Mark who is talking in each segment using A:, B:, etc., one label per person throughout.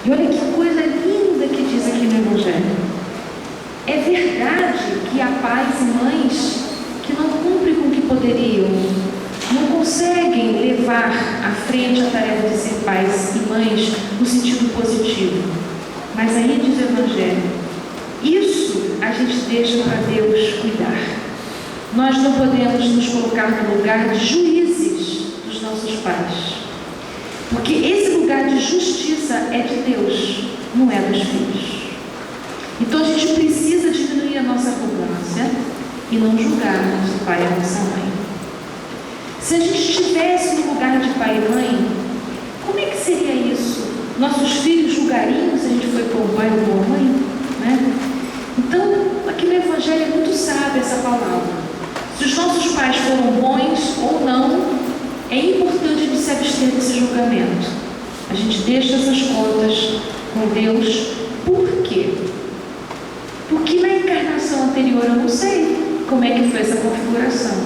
A: E olha que coisa linda que diz aqui no Evangelho. É verdade que há pais e mães que não cumprem com o que poderiam, não conseguem levar à frente a tarefa de ser pais e mães no sentido positivo. Mas aí diz o Evangelho, isso a gente deixa para Deus cuidar. Nós não podemos nos colocar no lugar de juízes dos nossos pais, porque esse lugar de justiça é de Deus, não é dos filhos. Então a gente precisa diminuir a nossa arrogância e não julgar nosso pai e a nossa mãe. Se a gente estivesse no lugar de pai e mãe, como é que seria isso? Nossos filhos julgariam se a gente foi bom pai ou boa mãe? Né? Então, aqui no Evangelho é muito sábia essa palavra. Se os nossos pais foram bons ou não, é importante a gente se abster desse julgamento. A gente deixa essas contas com Deus. Por quê? Porque na encarnação anterior eu não sei como é que foi essa configuração.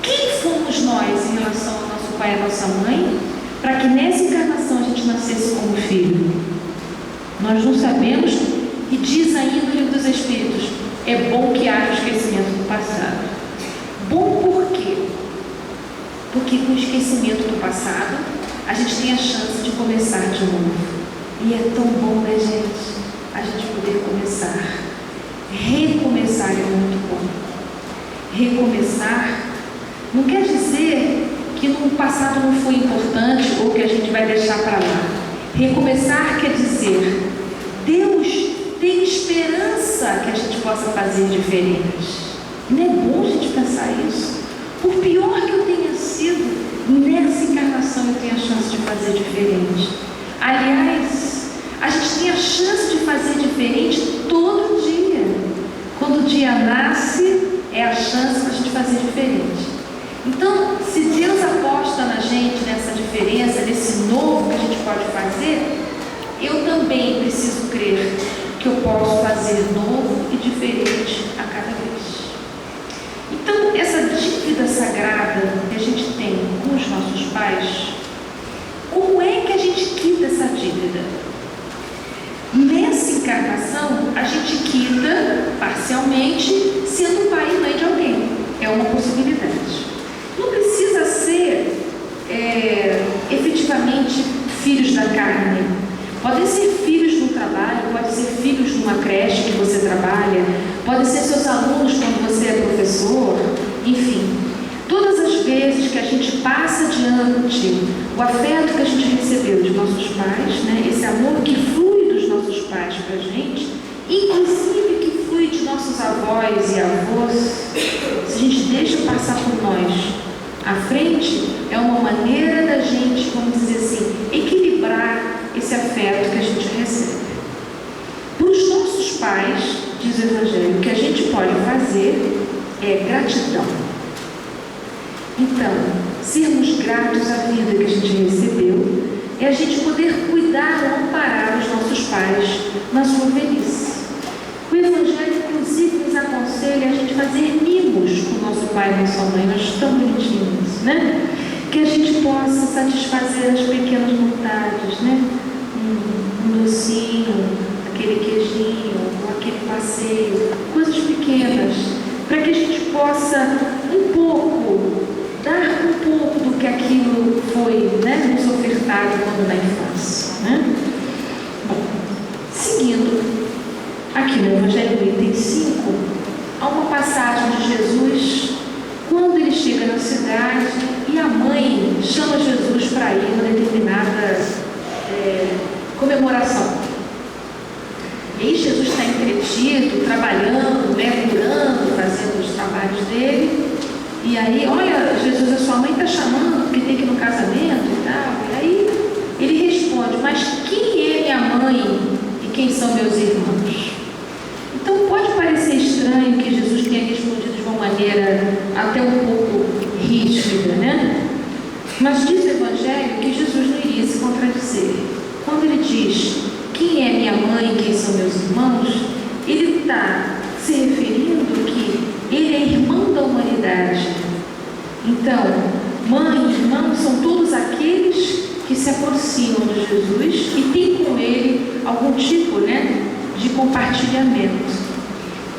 A: Quem fomos nós em relação ao nosso pai e à nossa mãe, para que nessa encarnação a gente nascesse como filho? Nós não sabemos, e diz ainda no Livro dos Espíritos, é bom que haja o esquecimento do passado. Bom por quê? Porque com o esquecimento do passado, a gente tem a chance de começar de novo. E é tão bom, né, gente? A gente poder começar. Recomeçar é muito bom. Recomeçar não quer dizer que no passado não foi importante ou que a gente vai deixar para lá. Recomeçar quer dizer Deus tem esperança que a gente possa fazer diferente. Não é bom a gente pensar isso? Por pior que eu tenha sido, nessa encarnação eu tenho a chance de fazer diferente. Aliás, a gente tem a chance de fazer diferente todo dia. Quando o dia nasce, é a chance para a gente fazer diferente. Então, se Deus aposta na gente nessa diferença, nesse novo que a gente pode fazer, eu também preciso crer que eu posso fazer novo e diferente a cada vez. Então, essa dívida sagrada que a gente tem com os nossos pais, como é que a gente quita essa dívida? Nessa encarnação, a gente quita parcialmente sendo pai e mãe de alguém. É uma possibilidade. Não precisa ser efetivamente filhos da carne. Podem ser filhos no trabalho, pode ser filhos numa creche que você trabalha, podem ser seus alunos quando você é professor, enfim. Todas as vezes que a gente passa adiante o afeto que a gente recebeu de nossos pais, né, esse amor que flui dos nossos pais para a gente, inclusive que flui de nossos avós e avós, se a gente deixa passar por nós à frente, é uma maneira da gente, vamos dizer assim, equilibrar esse afeto que a gente recebe. Para os nossos pais, diz o Evangelho, o que a gente pode fazer é gratidão. Então, sermos gratos à vida que a gente recebeu é a gente poder cuidar ou amparar os nossos pais na sua velhice. O Evangelho, inclusive, nos aconselha a gente fazer mimos com o nosso pai e nossa mãe. Nós tão bonitinhos, né? Que a gente possa satisfazer as pequenas vontades, né? Um docinho, aquele queijinho, ou aquele passeio, coisas pequenas, para que a gente possa dar um pouco do que aquilo foi, né, nos ofertado quando na infância, né? Bom, seguindo, aqui no Evangelho do item 5, há uma passagem de Jesus, quando ele chega na cidade e a mãe chama Jesus para ir numa determinada comemoração. E aí Jesus está entretido, trabalhando, curando, fazendo os trabalhos dele. E aí, olha, Jesus, a sua mãe está chamando porque tem que ir no casamento e tal. E aí ele responde, mas quem é minha mãe e quem são meus irmãos? Então pode parecer estranho que Jesus tenha respondido de uma maneira até um pouco rígida, né? Mas diz o Evangelho que Jesus não iria se contradizer. Quando ele diz, quem é minha mãe e quem são meus irmãos, ele está se referindo que ele é irmão da humanidade. Então, mãe e irmão são todos aqueles que se aproximam de Jesus e têm com ele algum tipo, de compartilhamento.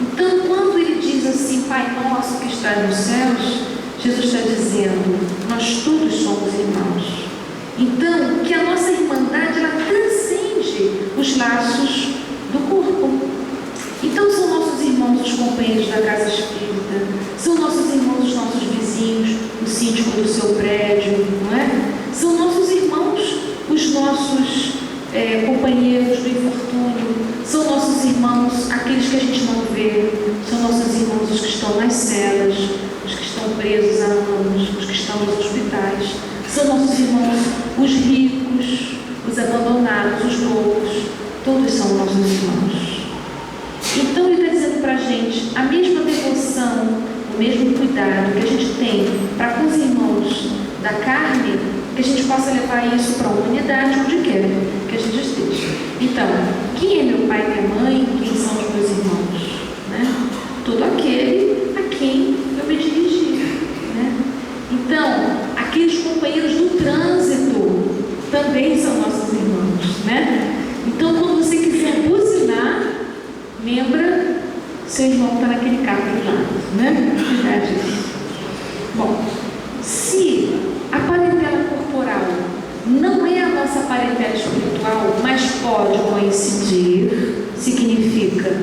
A: Então, quando ele diz assim, Pai nosso que estás nos céus, Jesus está dizendo, nós todos somos irmãos. Então, que a nossa irmandade, ela transcende os laços do corpo. Então, são nossos irmãos os companheiros da casa espírita, são nossos irmãos os nossos vizinhos, o síndico do seu prédio, não é? São nossos irmãos os nossos companheiros do infortúnio, são nossos irmãos aqueles que a gente não vê, são nossos irmãos os que estão nas celas, os que estão presos há anos, os que estão nos hospitais, são nossos irmãos os ricos, os abandonados, os loucos, todos são nossos irmãos. Então ele está dizendo para a gente, a mesma devoção, o mesmo cuidado que a gente tem para com os irmãos da carne, que a gente possa levar isso para a humanidade onde quer que a gente esteja. Então, quem é meu pai e minha mãe? Quem são os meus irmãos? Todo aquele a quem eu me dirigi. Então, aqueles companheiros do trânsito também são nossos irmãos. Então, quando você quiser buzinar, lembra, seu irmão está naquele carro do lado, Verdade. Bom, se a parentela corporal não é a nossa parentela espiritual, mas pode coincidir, significa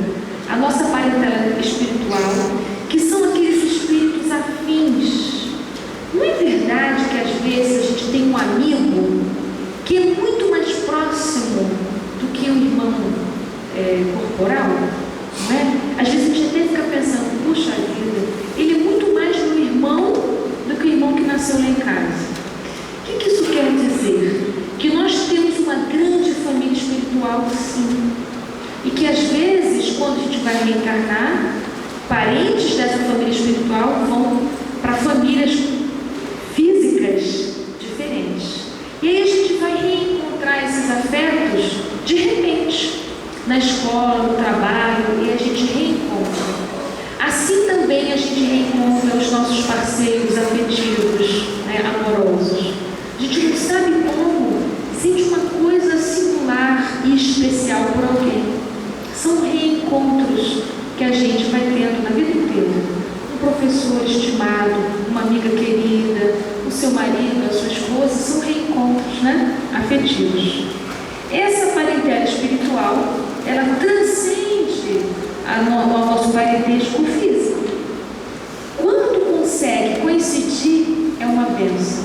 A: a nossa parentela espiritual, que são aqueles espíritos afins. Não é verdade que às vezes a gente tem um amigo que é muito mais próximo do que um irmão corporal? Não é? Às vezes a gente até fica pensando, puxa vida, ele é muito mais meu irmão do que o irmão que nasceu lá em casa. O que isso quer dizer? Que nós temos uma grande família espiritual, sim. E que às vezes, quando a gente vai reencarnar, parentes dessa família espiritual vão para famílias físicas diferentes. E aí a gente vai reencontrar esses afetos de repente, na escola, no trabalho, e a gente reencontra. Assim também a gente reencontra os nossos parceiros afetivos, amorosos. A gente não sabe como, sente uma coisa singular e especial por alguém. São reencontros que a gente vai tendo na vida inteira. Um professor estimado, uma amiga querida, o seu marido, a sua esposa, são reencontros, afetivos. Essa parentela espiritual, ela transcende o nosso parentesco físico. Quando consegue coincidir, é uma bênção.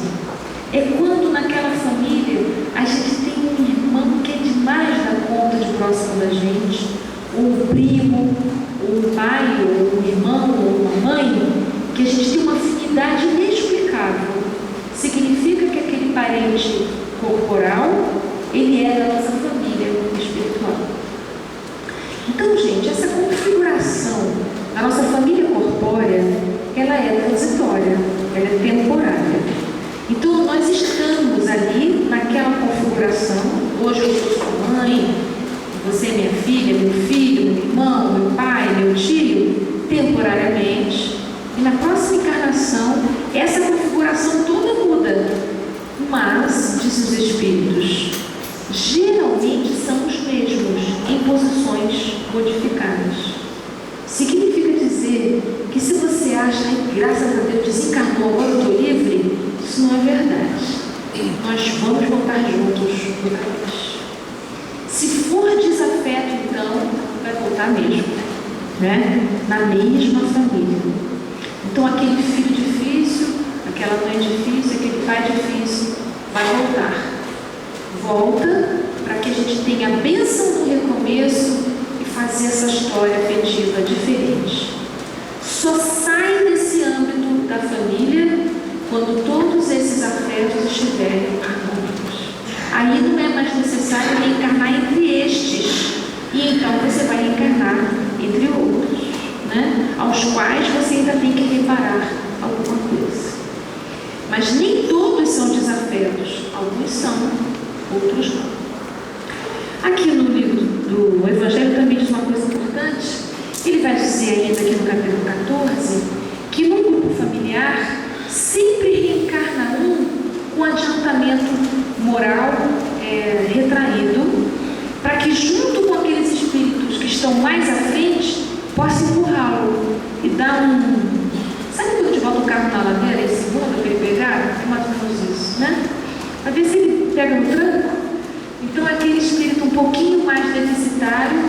A: É quando naquela família a gente tem um irmão que é demais da conta de próximo da gente, ou um primo, ou um pai, ou um irmão, ou uma mãe, que a gente tem uma afinidade inexplicável. Significa que aquele parente corporal, ele é da nossa família espiritual. Então, gente, essa configuração da nossa família corpórea, ela é transitória, ela é temporária. Então, nós estamos ali naquela configuração. Hoje eu sou sua mãe, você é minha filha, meu filho, meu irmão, meu pai, meu tio, temporariamente. E na próxima encarnação, essa configuração toda muda. Mas, dizem os espíritos, geralmente são os mesmos, em posições modificadas. Significa dizer que se você acha, graças a Deus, desencarnou, agora eu estou livre, isso não é verdade. Nós vamos voltar juntos outra vez. Se for desafeto, então, vai voltar mesmo, na mesma família. Então, aquele filho difícil, aquela mãe difícil, aquele pai difícil, vai voltar. Volta para que a gente tenha a bênção do recomeço e fazer essa história afetiva diferente. Só sai desse âmbito da família quando todos esses afetos estiverem harmônicos. Aí não é mais necessário reencarnar entre estes, e então você vai reencarnar entre outros, aos quais você ainda tem que reparar alguma coisa. Mas nem todos são desafetos, alguns são, outros não. Aqui no livro do Evangelho também diz uma coisa importante. Ele vai dizer ainda aqui no capítulo 14 que no grupo familiar sempre reencarna um com adiantamento moral retraído, para que junto mais à frente, possa empurrá-lo e dar Sabe quando a gente bota o carro na ladeira em segunda para ele pegar? É mais ou menos isso, né? Para ver se ele pega no tranco. Então, aquele espírito um pouquinho mais deficitário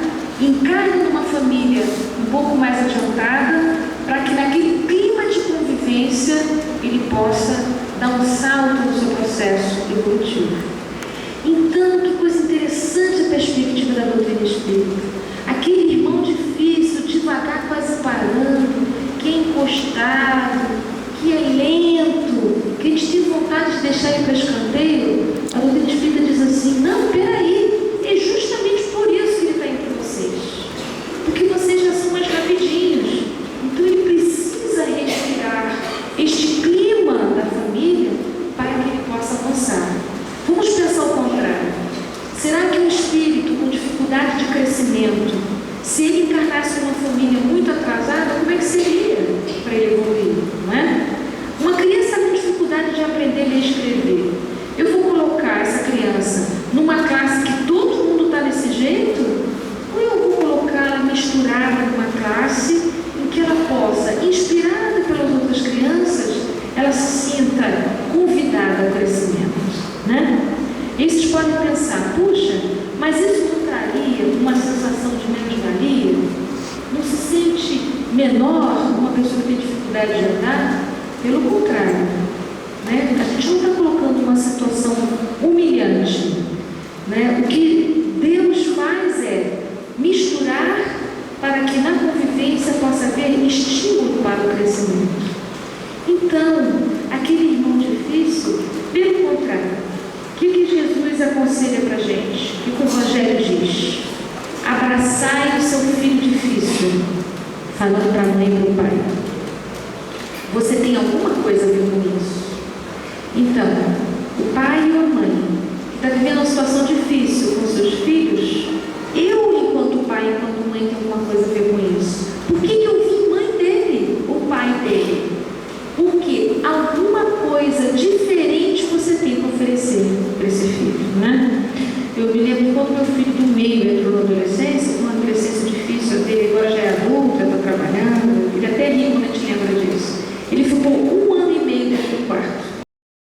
A: encarna numa família um pouco mais adiantada, para que naquele clima de convivência ele possa dar um salto no seu processo evolutivo. Então, que coisa interessante a perspectiva da doutrina espírita. Aquele irmão difícil, devagar, quase parando, que é encostado, que é lento, que a gente tem vontade de deixar ele para escanteio, a doutrina espírita diz assim: não, peraí, é justamente por isso que ele está entre vocês, porque vocês já são mais rapidinhos, então ele precisa respirar este clima da família para que ele possa avançar. Vamos pensar o contrário. Será que um espírito com dificuldade de crescimento, se ele encarnasse numa família muito atrasada, como é que seria para ele evoluir, não é? Uma criança com dificuldade de aprender a ler e escrever, eu vou colocar essa criança numa classe que todo mundo está desse jeito? Ou eu vou colocá-la misturada numa classe em que ela possa, inspirada pelas outras crianças, ela se sinta convidada ao crescimento, né? E vocês podem pensar: puxa, mas isso não traria uma sensação de menos-valia? Não se sente menor uma pessoa que tem dificuldade de andar? Pelo contrário, né? A gente não está colocando uma situação humilhante, né? O que Deus faz é misturar para que na convivência possa haver estímulo para o crescimento. Então, aquele irmão difícil, pelo contrário, o que Jesus aconselha para a gente? O que o Evangelho diz? Abraçai o seu filho difícil, falando para a mãe e para o pai. Você tem alguma coisa a ver com isso? Então, o pai ou a mãe que está vivendo uma situação difícil com seus filhos, eu, enquanto pai e enquanto mãe, tenho alguma coisa a ver com isso. Por que eu vi mãe dele, o pai dele? Porque alguma coisa diferente você tem para oferecer para esse filho, né? Eu me lembro quando meu filho do meio entrou na adolescência,